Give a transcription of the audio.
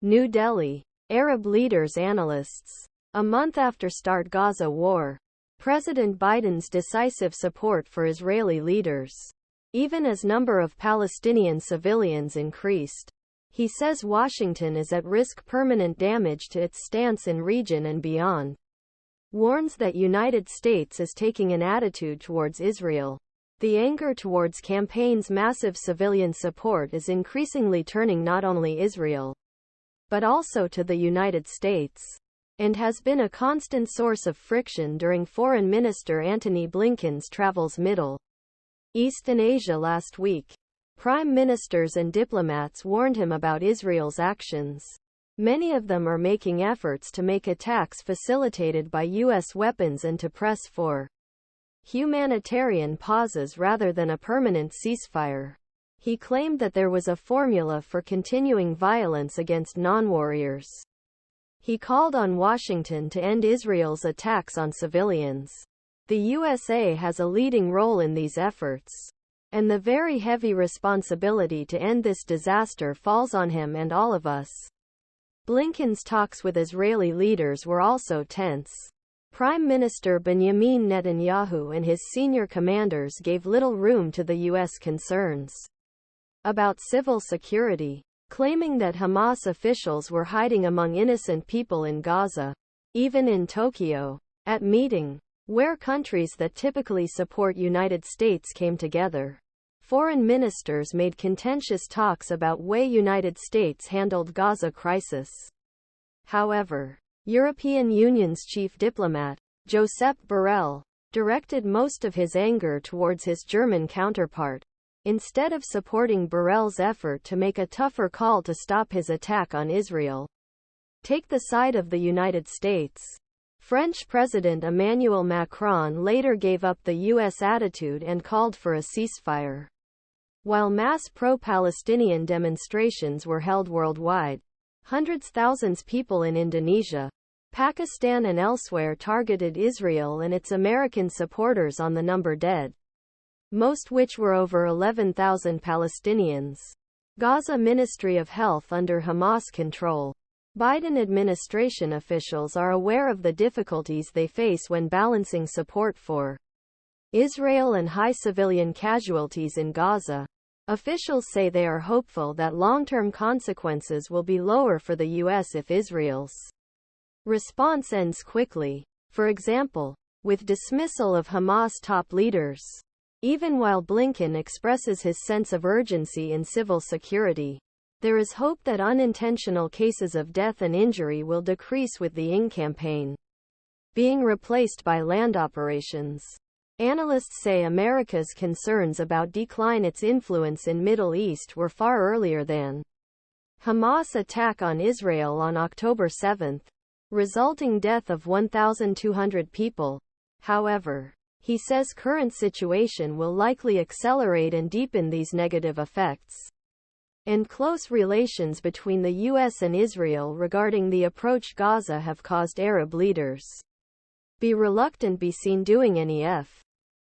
New Delhi. Arab leaders analysts. A month after start Gaza war. President Biden's decisive support for Israeli leaders. Even as number of Palestinian civilians increased. He says Washington is at risk permanent damage to its stance in region and beyond. Warns that United States is taking an attitude towards Israel. The anger towards campaign's massive civilian support is increasingly turning not only Israel, but also to the United States, and has been a constant source of friction during Foreign Minister Antony Blinken's travels Middle East and Asia last week. Prime ministers and diplomats warned him about Israel's actions. Many of them are making efforts to make attacks facilitated by U.S. weapons and to press for humanitarian pauses rather than a permanent ceasefire. He claimed that there was a formula for continuing violence against non-warriors. He called on Washington to end Israel's attacks on civilians. The USA has a leading role in these efforts, and the very heavy responsibility to end this disaster falls on him and all of us. Blinken's talks with Israeli leaders were also tense. Prime Minister Binyamin Netanyahu and his senior commanders gave little room to the U.S. concerns about civil security, claiming that Hamas officials were hiding among innocent people in Gaza, even in Tokyo. At meeting, where countries that typically support United States came together, foreign ministers made contentious talks about way United States handled Gaza crisis. However, European Union's chief diplomat, Josep Borrell, directed most of his anger towards his German counterpart, instead of supporting Borrell's effort to make a tougher call to stop his attack on Israel. Take the side of the United States. French President Emmanuel Macron later gave up the U.S. attitude and called for a ceasefire. While mass pro-Palestinian demonstrations were held worldwide, hundreds thousands people in Indonesia, Pakistan and elsewhere targeted Israel and its American supporters on the number dead, most which were over 11,000 Palestinians. Gaza Ministry of Health under Hamas control. Biden administration officials are aware of the difficulties they face when balancing support for Israel and high civilian casualties in Gaza. Officials say they are hopeful that long-term consequences will be lower for the U.S. if Israel's response ends quickly. For example, with dismissal of Hamas top leaders. Even while Blinken expresses his sense of urgency in civil security, there is hope that unintentional cases of death and injury will decrease with the ING campaign being replaced by land operations. Analysts say America's concerns about decline its influence in Middle East were far earlier than Hamas attack on Israel on October 7, resulting death of 1,200 people. However, he says current situation will likely accelerate and deepen these negative effects. And close relations between the U.S. and Israel regarding the approach Gaza have caused Arab leaders be reluctant be seen doing any